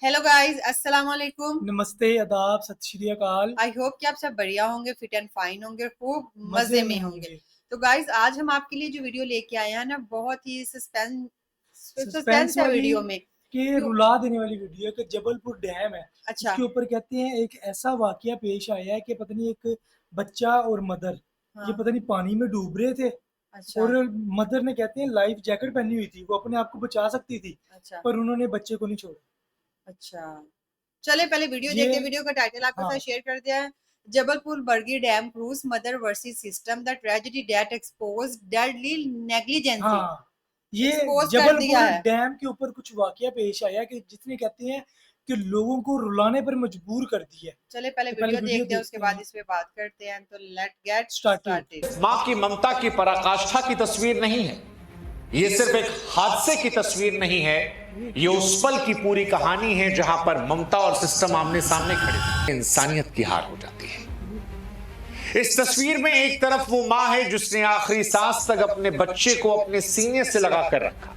Hello guys, अस्सलाम वालेकुम। नमस्ते, आदाब, सत श्री अकाल। आई होप कि आप सब बढ़िया होंगे, फिट एंड फाइन होंगे, खूब मज़े मजे में में होंगे। होंगे। तो गाइस, आज हम आपके लिए जो वीडियो लेके आए हैं ना, बहुत ही सस्पेंस सस्पेंस है वाली वीडियो में। के क्यों? रुला देने वाली वीडियो है कि जबलपुर डैम है, अच्छा। उसके ऊपर कहते हैं एक ऐसा वाक़या पेश आया है कि पता नहीं एक बच्चा और मदर ये हाँ। पता नहीं पानी में डूब रहे थे अच्छा। और मदर ने कहते हैं लाइफ जैकेट पहनी हुई थी, वो अपने आप को बचा सकती थी, अच्छा। पर उन्होंने बच्चे को नहीं छोड़ा। अच्छा। चले पहले वीडियो ये देखते हैं। वीडियो का टाइटल आपके हाँ, साथ शेयर कर दिया है। Jabalpur Bargi dam proves mother versus system, the tragedy that expose deadly negligence. हाँ, ये एक्सपोज कर दिया जबलपुर है। डैम के ऊपर कुछ वाक़या पेश आया कि जिसने कहते हैं कि लोगों को रुलाने पर मजबूर कर दिया है। चले पहले तो पहले वीडियो वीडियो देखते हैं, उसके देखते बाद हैं। इस पे बात करते हैं। तो लेट गेट स्टार्टेड। स्टार्टेड। मां की ममता की पराकाष्ठा की तस्वीर नहीं है, ये सिर्फ एक हादसे की तस्वीर नहीं है, ये उस पल की पूरी कहानी है जहां पर ममता और सिस्टम आमने सामने खड़े थे। इंसानियत की हार हो जाती है। इस तस्वीर में एक तरफ वो मां है जिसने आखिरी सांस तक अपने बच्चे को अपने सीने से लगाकर रखा,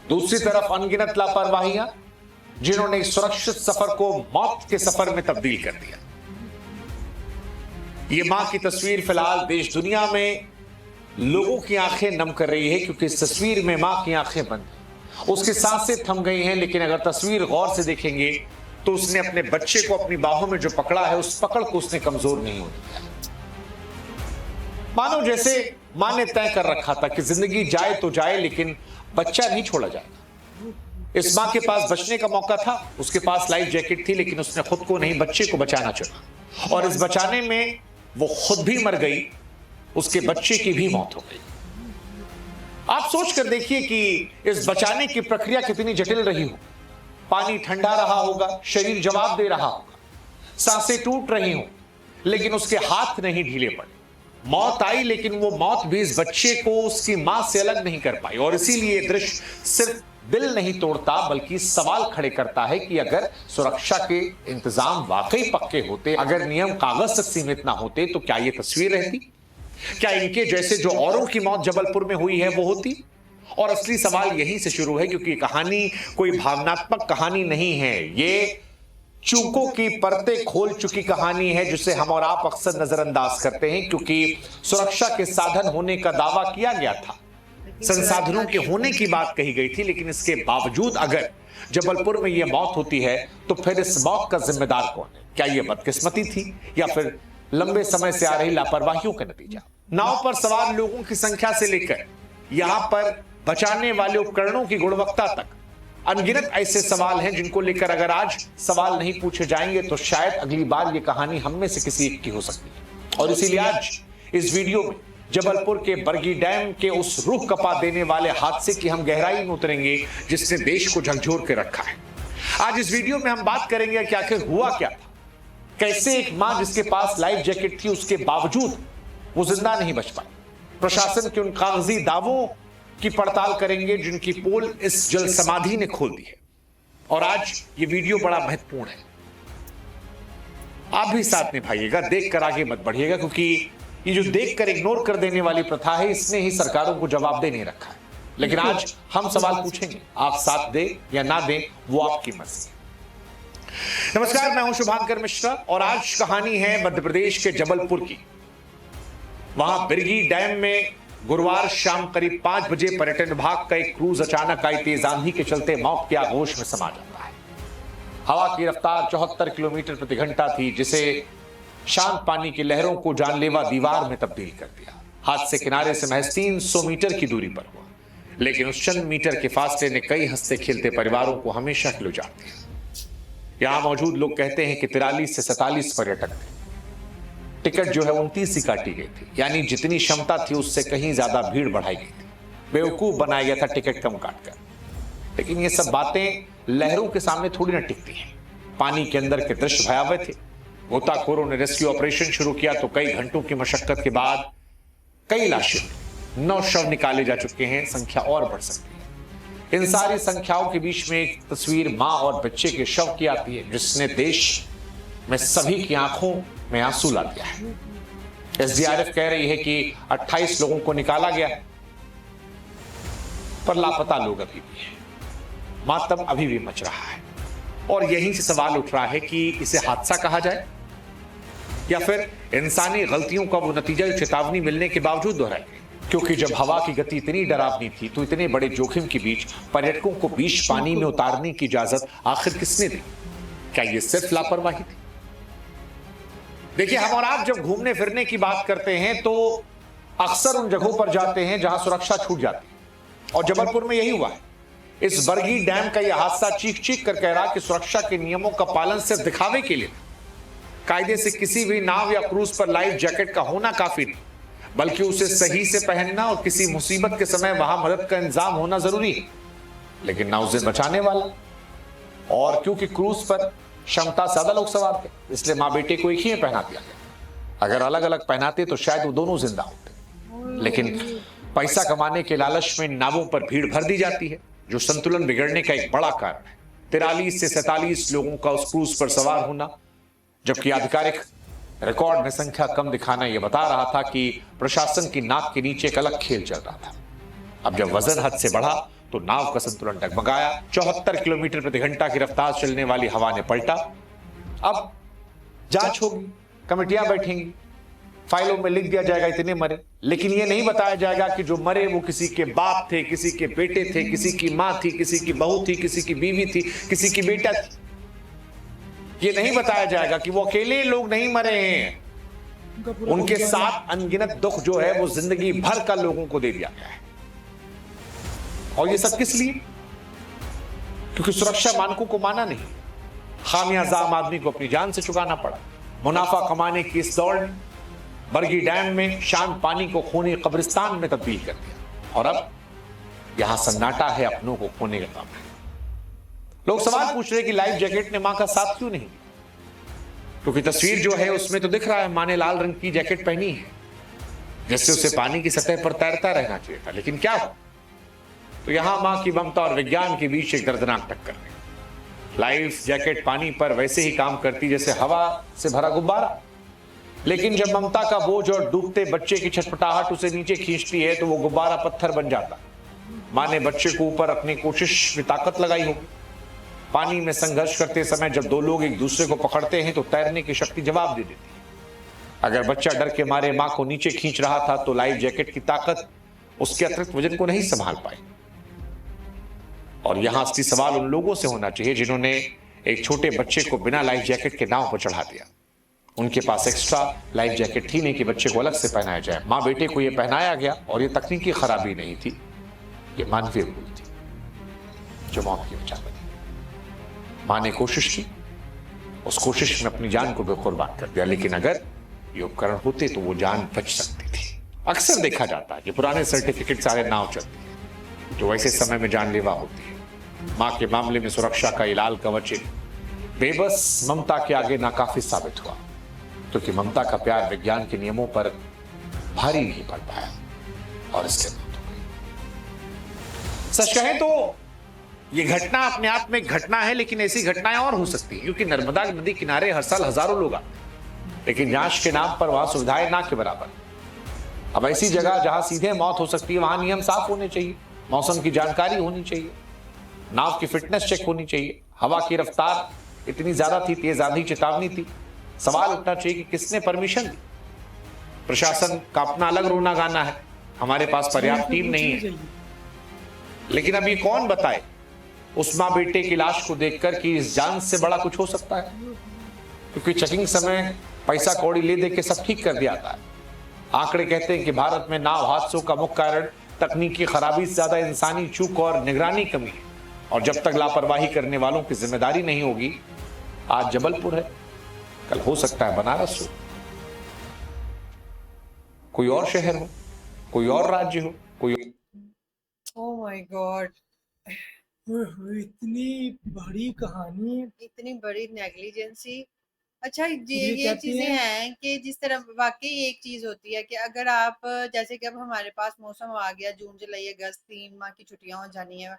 दूसरी तरफ अनगिनत लापरवाहियां जिन्होंने इस सुरक्षित सफर को मौत के सफर में तब्दील कर दिया। ये मां की तस्वीर फिलहाल देश दुनिया में लोगों की आंखें नम कर रही है, क्योंकि इस तस्वीर में मां की आंखें बंद हैं, उसकी सांसें थम गई हैं। लेकिन अगर तस्वीर गौर से देखेंगे तो उसने अपने बच्चे को अपनी बाहों में जो पकड़ा है, उस पकड़ को उसने कमजोर नहीं होने दिया। मानो जैसे मां ने तय कर रखा था कि जिंदगी जाए तो जाए, लेकिन बच्चा नहीं छोड़ा जाएगा। इस मां के पास बचने का मौका था, उसके पास लाइफ जैकेट थी, लेकिन उसने खुद को नहीं, बच्चे को बचाना चुना, और इस बचाने में वो खुद भी मर गई, उसके बच्चे की भी मौत हो गई। आप सोच कर देखिए कि इस बचाने की प्रक्रिया कितनी जटिल रही हो। पानी ठंडा रहा होगा, शरीर जवाब दे रहा होगा, सांसें टूट रही हो, लेकिन उसके हाथ नहीं ढीले पड़े। मौत आई, लेकिन वो मौत भी इस बच्चे को उसकी मां से अलग नहीं कर पाई। और इसीलिए ये दृश्य सिर्फ दिल नहीं तोड़ता, बल्कि सवाल खड़े करता है कि अगर सुरक्षा के इंतजाम वाकई पक्के होते, अगर नियम कागज तक सीमित ना होते, तो क्या ये तस्वीर रहती? क्या इनके जैसे जो औरों की मौत जबलपुर में हुई है वो होती? और असली सवाल यहीं से शुरू है, क्योंकि कहानी कोई भावनात्मक कहानी नहीं है, ये चूकों की परतें खोल चुकी कहानी है, जिसे हम और आप अक्सर नजरअंदाज करते हैं, क्योंकि सुरक्षा के साधन होने का दावा किया गया था, संसाधनों के होने की बात कही गई थी, लेकिन इसके बावजूद अगर जबलपुर में यह मौत होती है, तो फिर इस मौत का जिम्मेदार कौन है? क्या यह बदकिस्मती थी, या फिर लंबे समय से आ रही लापरवाहियों का नतीजा? नाव पर सवार लोगों की संख्या से लेकर यहां पर बचाने वाले उपकरणों की गुणवत्ता तक अनगिनत ऐसे सवाल हैं जिनको लेकर अगर आज सवाल नहीं पूछे जाएंगे, तो शायद अगली बार यह कहानी हम में से किसी एक की हो सकती है। और इसीलिए आज इस वीडियो में जबलपुर के बरगी डैम के उस रूह कपा देने वाले हादसे की हम गहराई में उतरेंगे, जिसने देश को झकझोर के रखा है। आज इस वीडियो में हम बात करेंगे कि आखिर हुआ क्या था, कैसे एक मां जिसके पास लाइफ जैकेट थी, उसके बावजूद वो जिंदा नहीं बच पाई। प्रशासन के उन कागजी दावों की पड़ताल करेंगे जिनकी पोल इस जल समाधि ने खोल दी है। और आज ये वीडियो बड़ा महत्वपूर्ण है, आप भी साथ निभाइएगा, देखकर आगे मत बढ़िएगा, क्योंकि ये जो देखकर इग्नोर कर देने वाली प्रथा है, इसने ही सरकारों को जवाबदेह नहीं रखा है। लेकिन आज हम सवाल पूछेंगे, आप साथ दें या ना दें वो आपकी मर्जी है। नमस्कार, मैं हूं शुभांकर मिश्रा और आज कहानी है मध्य प्रदेश के जबलपुर की। वहां बिरगी डैम में गुरुवार शाम करीब 5 बजे पर्यटन विभाग का एक क्रूज अचानक आई तेज आंधी के चलते मौत के आगोश में समा जाता है। हवा की रफ्तार 74 किलोमीटर प्रति घंटा थी, जिसे शांत पानी की लहरों को जानलेवा दीवार में तब्दील कर दिया। हादसे किनारे से महज 300 मीटर की दूरी पर हुआ, लेकिन उस चंद मीटर के फासले ने कई हंसते खेलते परिवारों को हमेशा के लिए उजाड़ दिया। यहां मौजूद लोग कहते हैं कि 43 से 47 पर्यटक थे। टिकट जो है 29 ही काटी गई थी, यानी जितनी क्षमता थी उससे कहीं ज्यादा भीड़ बढ़ाई गई थी। बेवकूफ बनाया गया था टिकट कम काटकर। लेकिन ये सब बातें लहरों के सामने थोड़ी ना टिकती हैं। पानी के अंदर के दृश्य भयावह थे। गोताखोरों ने रेस्क्यू ऑपरेशन शुरू किया तो कई घंटों की मशक्कत के बाद कई लाशें, 9 शव निकाले जा चुके हैं, संख्या और बढ़ सकती है। इन सारी संख्याओं के बीच में एक तस्वीर मां और बच्चे के शव की आती है, जिसने देश में सभी की आंखों में आंसू ला दिया है। एसडीआरएफ कह रही है कि 28 लोगों को निकाला गया है, पर लापता लोग अभी भी हैं। मातम अभी भी मच रहा है। और यहीं से सवाल उठ रहा है कि इसे हादसा कहा जाए या फिर इंसानी गलतियों का वो नतीजा जो चेतावनी मिलने के बावजूद दोहराई गई। क्योंकि जब हवा की गति इतनी डरावनी थी तो इतने बड़े जोखिम के बीच पर्यटकों को बीच पानी में उतारने की इजाजत आखिर किसने दी? क्या ये सिर्फ लापरवाही थी? देखिए, हम और आप जब घूमने फिरने की बात करते हैं तो अक्सर उन जगहों पर जाते हैं जहां सुरक्षा छूट जाती है, और जबलपुर में यही हुआ है। इस बरगी डैम का यह हादसा चीख चीख कर कह रहा कि सुरक्षा के नियमों का पालन सिर्फ दिखावे के लिए, कायदे से किसी भी नाव या क्रूज पर लाइफ जैकेट का होना काफी नहीं, बल्कि उसे सही से पहनना और किसी मुसीबत के समय वहां मदद का इंतजाम होना जरूरी है। लेकिन ना उसे बचाने वाला, और क्योंकि क्रूज पर क्षमता ज्यादा लोग सवार थे, इसलिए माँ बेटे को एक ही में पहना दिया गया। अगर अलग अलग पहनाते तो शायद वो दोनों जिंदा होते, लेकिन पैसा कमाने के लालच में नावों पर भीड़ भर दी जाती है, जो संतुलन बिगड़ने का एक बड़ा कारण है। 43 से 47 लोगों का उस क्रूज पर सवार होना, जबकि आधिकारिक रिकॉर्ड में संख्या कम दिखाना यह बता रहा था कि प्रशासन की नाक के नीचे एक अलग खेल चल रहा था। अब जब वजन हद से बढ़ा तो नाव का संतुलन डगमगाया। 74 किलोमीटर प्रति घंटा की रफ्तार चलने वाली हवा ने पलटा। अब जांच होगी, कमेटियां बैठेंगी, फाइलों में लिख दिया जाएगा इतने मरे, लेकिन यह नहीं बताया जाएगा कि जो मरे वो किसी के बाप थे, किसी के बेटे थे, किसी की मां थी, किसी की बहू थी, किसी की बीवी थी, किसी की बेटा थी। ये नहीं बताया जाएगा कि वो अकेले लोग नहीं मरे हैं, उनके साथ अनगिनत दुख जो है वो जिंदगी भर का लोगों को दे दिया गया है। और ये सब किस लिए? क्योंकि सुरक्षा मानकों को माना नहीं। खामियाजा आम आदमी को अपनी जान से चुकाना पड़ा। मुनाफा कमाने की इस दौड़ ने बरगी डैम में शांत पानी को खूनी कब्रिस्तान में तब्दील कर दिया, और अब यहां सन्नाटा है अपनों को खोने का काम है। लोग सवाल पूछ रहे कि लाइफ जैकेट ने मां का साथ क्यों नहीं दिया? क्योंकि तस्वीर जो है उसमें तो दिख रहा है मां ने लाल रंग की जैकेट पहनी है, जिससे उसे पानी की सतह पर तैरता रहना चाहिए था, लेकिन क्या हो? तो यहां मां की ममता और विज्ञान के बीच एक दर्दनाक टक्कर है। लाइफ जैकेट पानी पर वैसे ही काम करती जैसे हवा से भरा गुब्बारा, लेकिन जब ममता का बोझ और डूबते बच्चे की छटपटाहट उसे नीचे खींचती है तो वो गुब्बारा पत्थर बन जाता। मां ने बच्चे को ऊपर रखने की कोशिश में ताकत लगाई होगी। पानी में संघर्ष करते समय जब दो लोग एक दूसरे को पकड़ते हैं तो तैरने की शक्ति जवाब दे देती है। अगर बच्चा डर के मारे मां को नीचे खींच रहा था तो लाइफ जैकेट की ताकत उसके अतिरिक्त वजन को नहीं संभाल पाई। और यहां असली सवाल उन लोगों से होना चाहिए जिन्होंने एक छोटे बच्चे को बिना लाइफ जैकेट के नाव पर चढ़ा दिया। उनके पास एक्स्ट्रा लाइफ जैकेट थी नहीं कि बच्चे को अलग से पहनाया जाए। मां बेटे को यह पहनाया गया, और यह तकनीकी खराबी नहीं थी, यह मानवीय भूल थी जो मौत की वजह बनी। मां ने कोशिश की, उस कोशिश में अपनी जान को भी कुर्बान कर दिया, लेकिन अगर ये उपकरण होते तो वो जान बच सकती थी। अक्सर देखा जाता है कि पुराने सर्टिफिकेट सारे नाव चलती है जो ऐसे समय में जानलेवा होती है। मां के मामले में सुरक्षा का इलाल कवच बेबस ममता के आगे नाकाफी साबित हुआ, क्योंकि ममता का प्यार विज्ञान के नियमों पर भारी नहीं पड़ पाया और इसलिए मौत हो गई। सच कहें तो ये घटना अपने आप में एक घटना है, लेकिन ऐसी घटनाएं और हो सकती है, क्योंकि नर्मदा नदी किनारे हर साल हजारों लोग आते हैं, लेकिन जांच के नाम पर वहां सुविधाएं ना के बराबर। अब ऐसी जगह जहां सीधे मौत हो सकती है वहां नियम साफ होने चाहिए, मौसम की जानकारी होनी चाहिए, नाव की फिटनेस चेक होनी चाहिए। हवा की रफ्तार इतनी ज्यादा थी, तेज आंधी चेतावनी थी। सवाल उठना चाहिए कि किसने परमिशन दी? प्रशासन का अपना अलग रोना गाना है, हमारे पास पर्याप्त टीम नहीं है, लेकिन अब ये कौन बताए उस मां बेटे की लाश को देखकर कि इस जान से बड़ा कुछ हो सकता है? क्योंकि चेकिंग समय पैसा कौड़ी ले दे के सब ठीक कर दिया जाता है। आंकड़े कहते हैं कि भारत में नाव हादसों का मुख्य कारण तकनीकी खराबी से ज्यादा इंसानी चूक और निगरानी कमी है, और जब तक लापरवाही करने वालों की जिम्मेदारी नहीं होगी, आज जबलपुर है, कल हो सकता है बनारस हो, कोई और शहर हो, कोई और राज्य हो, कोई। ओह माय गॉड, इतनी बड़ी कहानी, इतनी बड़ी नेग्लिजेंसी। अच्छा, ये ये कहती चीजें हैं हैं कि जिस तरह वाकई एक चीज होती है कि अगर आप जैसे कि अब हमारे पास मौसम आ गया, जून जुलाई अगस्त 3 माह की छुट्टियां हो जानी है,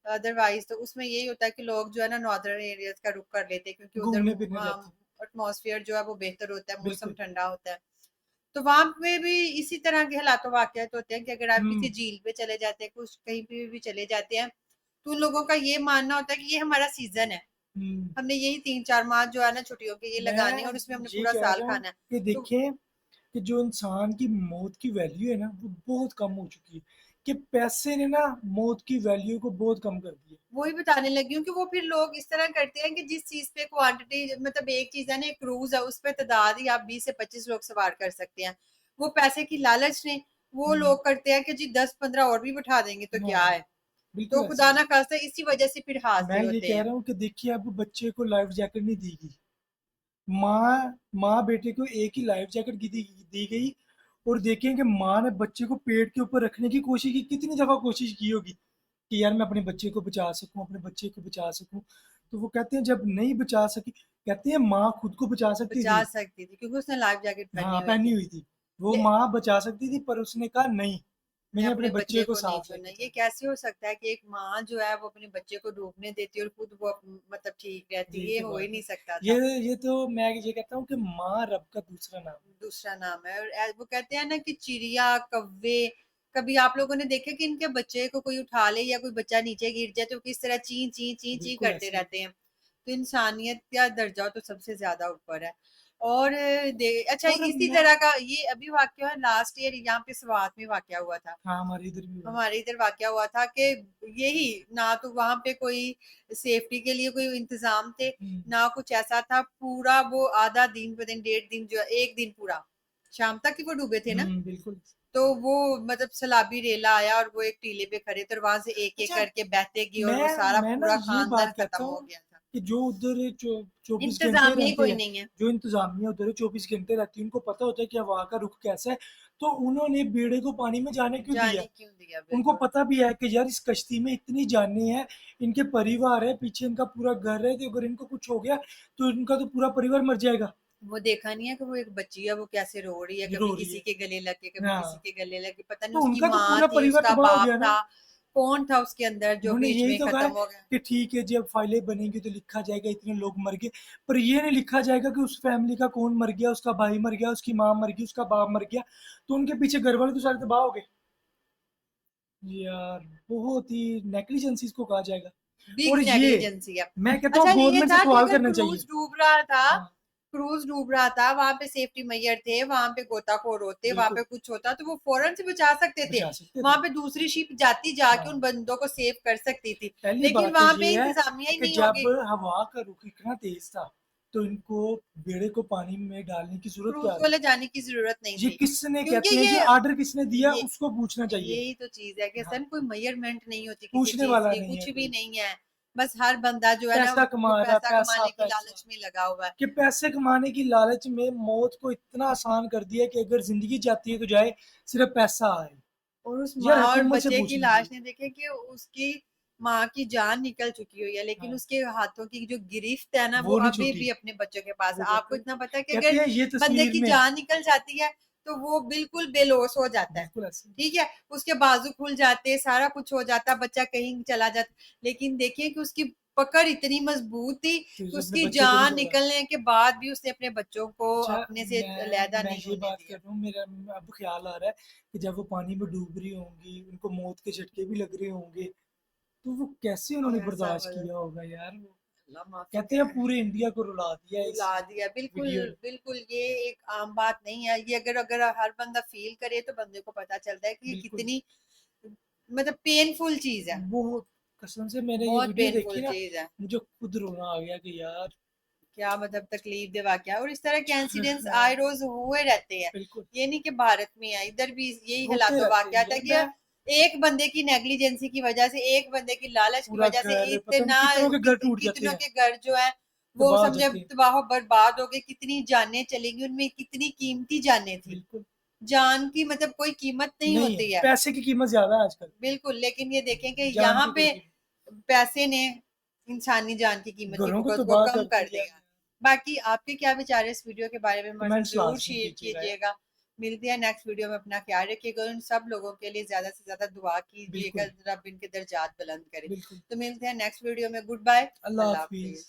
अदरवाइज तो उसमें यही होता है कि लोग जो है ना नॉर्दर्न एरियाज का रुख कर लेते हैं, क्योंकि घूमने फिरने उधर जाते हैं। एटमॉस्फेयर जो है वो बेहतर होता है, मौसम बिल्कुल। ठंडा होता है। तो वहां पे भी इसी तरह के हालात वाकयात होते हैं कि अगर आप किसी झील पे चले जाते हैं, कुछ कहीं पे भी चले जाते हैं, तो उन लोगों का ये मानना होता है कि ये हमारा सीजन है, हमने यही 3-4 माह जो है ना छुट्टियों के ये लगाने हैं और उसमें हमने ये पूरा कह साल रहा हूँ खाना है। कि तो देखें कि जो इंसान की मौत की वैल्यू है ना वो बहुत कम हो चुकी है, कि पैसे ने ना मौत की वैल्यू को बहुत कम कर दिया। वही बताने लगी हूँ कि वो फिर लोग इस तरह करते हैं कि जिस चीज पे क्वांटिटी, मतलब एक चीज है ना, एक क्रूज है, उस पे तादाद ही आप 20 से 25 लोग सवार कर सकते हैं। वो पैसे की लालच ने वो लोग करते हैं कि जी 10-15 और भी बैठा देंगे तो क्या हाँ, है। तो बिल्कुल ऐसे खुदा ही। ना खास्ता इसी वजह से फिर हादसे मैं ये होते कह हैं। रहा हूँ कि देखिए अब बच्चे को लाइफ जैकेट नहीं दी गई, माँ माँ बेटे को एक ही लाइफ जैकेट दी गई, और देखें कि माँ ने बच्चे को पेट के ऊपर रखने की कोशिश की, कितनी दफा कोशिश की होगी कि यार मैं अपने बच्चे को बचा सकूं, अपने बच्चे को बचा सकूं। तो वो कहते हैं जब नहीं बचा सकी, कहते हैं माँ खुद को बचा सकती बचा थी। सकती थी क्योंकि उसने लाइफ जैकेट पहनी हाँ, हुई पहनी थी। हुई थी। वो ले, माँ बचा सकती थी पर उसने कहा नहीं, मैं मैंने अपने अपने बच्चे बच्चे को को नहीं साथ छोड़ना। लेके ये जाना। कैसे हो सकता है कि एक माँ जो है वो अपने बच्चे को डूबने देती है और खुद वो मतलब ठीक रहती? यही ये तो हो ही बात है। नहीं सकता ये था। ये तो मैं ये कहता हूँ कि माँ रब का दूसरा नाम है। दूसरा नाम है। और वो कहते हैं ना कि चिड़िया, कौवे, कभी आप लोगों ने देखा कि इनके बच्चे को कोई उठा ले या कोई बच्चा नीचे गिर जाए तो किस तरह ची ची ची ची बिल्कुल करते ऐसे ही। रहते हैं। तो इंसानियत का दर्जा तो सबसे ज्यादा ऊपर है। और अच्छा, और इसी मैं, तरह का ये अभी वाकया है, लास्ट ईयर यहाँ पे स्वात में वाकया हुआ था। हाँ हमारे इधर भी हुआ। हमारे इधर वाकया हुआ था कि यही, ना तो वहां पे कोई सेफ्टी के लिए कोई इंतजाम थे, ना कुछ ऐसा था। पूरा वो आधा दिन, 1.5 दिन, जो एक दिन पूरा शाम तक ही वो डूबे थे ना। बिल्कुल। तो वो मतलब सैलाबी रेला आया और वो एक टीले पे खड़े थे और वहां से एक एक अच्छा, करके बहते गए और वो सारा मैं ना पूरा ये खानदान बात कहता खत्म हो हूँ गया था। कि जो उधर 24 घंटे इंतजामिया ही रहते कोई हैं, नहीं है। जो इंतजामिया उधर 24 घंटे रहती है, उनको पता होता है कि हवा का रुख कैसा है, तो उन्होंने बेड़े को पानी में जाने क्यों दिया? जाने क्यों दिया? उनको बिल्कुल। पता भी है कि यार इस कश्ती में इतनी जानें हैं, इनके परिवार है पीछे, इनका पूरा घर है, कि अगर इनको कुछ हो गया तो इनका तो पूरा परिवार मर जाएगा। वो देखा नहीं है कि वो एक बच्ची है, वो कैसे रो रही है, कभी रो रही किसी है। के गले लग के, कभी किसी हाँ, के गले लगे। पता नहीं तो उसकी उनका तो माँ पूरा थी, परिवार उसका तबाह हो बाप गया ना। था, कौन था उसके अंदर जो उन्होंने बीच यही में तो कहा खत्म है हो गया। कि ठीक है जब फाइलें बनेंगी तो लिखा जाएगा इतने लोग मर गए, पर ये नहीं लिखा जाएगा कि उस फैमिली का कौन मर गया, उसका भाई मर गया, उसकी माँ मर गई, उसका बाप मर गया, तो उनके पीछे घर वाले तो सारे तबाह हो गए। यार बहुत ही नेग्लिजेंसी इसको कहा जाएगा। बिग और ये नेग्लिजेंसी है। मैं कहता हूँ अच्छा, ये गवर्नमेंट से था कि सवाल अगर करना चाहिए। क्रूज डूब रहा था, हाँ, क्रूज डूब रहा था, वहां पे सेफ्टी मैयर थे, वहां पे गोताखोर होते, वहां बिल्कुल पे कुछ होता तो वो फौरन से बचा सकते थे। बचा सकते थे। वहां पे दूसरी शिप जाती, जाके हाँ, उन बंदों को सेव कर सकती थी। पहली लेकिन बात तो वहां पे ये है इंतजामिया ही कि नहीं जब होगी। हवा का रुख इतना तेज था तो इनको बेड़े को पानी में डालने की जरूरत क्या क्रूज थी? वाले जाने की जरूरत नहीं ये थी किसने, क्योंकि कहते हैं ये कि आर्डर किसने दिया ये उसको पूछना चाहिए। यही तो चीज है कि हाँ, सन कोई मेजरमेंट नहीं होती किसी पूछने चीज वाला की, नहीं है कुछ भी कोई। नहीं है। बस हर बंदा जो है ना पैसा वो कमा रहा है, पैसा पैसा कमाने की पैसा, लालच में लगा हुआ है। कि पैसे कमाने की लालच में मौत को इतना आसान कर दिया कि अगर जिंदगी जाती है तो जाए, सिर्फ पैसा आए। और उस यार माँ और हुकूमत से बच्चे पूछ की लीजिए। लाश ने देखे कि उसकी माँ की जान निकल चुकी हुई है, लेकिन हाँ, उसके हाथों की जो गिरफ्त है ना वो वो नहीं अभी छूटी। भी अपने बच्चों के पास है। वो आपको कहते इतना पता है कि कहते अगर हैं ये बंदे तस्वीर की में, जान निकल जाती है तो वो बिल्कुल बेलोस हो जाता है। बिल्कुल ऐसे। ठीक है, उसके बाजू खुल जाते, सारा कुछ हो जाता, बच्चा कहीं चला जाता, लेकिन देखिए कि उसकी पकड़ इतनी मजबूत थी तो कि अपने उसकी बच्चे को नहीं जान छोड़ा। निकलने के बाद भी उसने अपने बच्चों को अच्छा, अपने से अलहदा मैं नहीं ये होने बात कर दिया। रहा हूँ, मेरा अब ख्याल आ रहा है कि जब वो पानी में डूब रही होंगी, उनको मौत के झटके भी लग रहे होंगे, तो वो कैसे उन्होंने कैसा बर्दाश्त हो, किया होगा यार। वो अल्लाह माफी कहते हैं करे। पूरे इंडिया को रुला दिया इस रुला दिया, बिल्कुल। वीडियो ने। बिल्कुल ये एक आम बात नहीं है। ये अगर अगर हर बंदा फील करे तो बंदे को पता चलता है कि ये बिल्कुल कितनी मतलब पेनफुल चीज है। बहुत, कसम से मैंने ये बहुत वीडियो पेनफुल देखी ना, चीज है। मुझे खुद रोना आ गया कि यार। क्या मतलब तकलीफ दे वाकया। और इस तरह के इंसिडेंट्स आए रोज हुए रहते हैं। बिल्कुल ये नहीं कि भारत में है, इधर भी यही होते हालात रहते वाकया हैं था यार। कि मैं एक बंदे की नेग्लिजेंसी की वजह से, एक बंदे की लालच की पूरा वजह से घर, पता नहीं इतना कितनों के घर टूट जाते कितनों हैं, के घर जो है वो तबाह हो समझे जाते हैं। तबाह बर्बाद हो गए। कितनी जानें चली गई, उनमें कितनी कीमती जानें थी। बिल्कुल जान की मतलब कोई कीमत नहीं नहीं है, होती है। पैसे की कीमत ज्यादा है आजकल, बिल्कुल, लेकिन ये देखें कि जान यहाँ की कोई पे कीमत। पैसे ने इंसानी जान की कीमत की घरों को को तबाह कम कर कर दिया। दिया। बाकी आपके क्या विचार है इस वीडियो के बारे में, हमारे साथ कमेंट्स जरूर लाजमी शेयर कीजिएगा यार। कीजिएगा। मिलते हैं नेक्स्ट वीडियो में। अपना ख्याल रखिएगा। उन सब लोगों के लिए ज्यादा से ज्यादा दुआ कीजिएगा, बिल्कुल रब इनके दर्जात बुलंद करे। बिल्कुल। तो मिलते हैं नेक्स्ट वीडियो में। गुड बाय, अल्लाह अल्लाह हाफिज। हाफिज।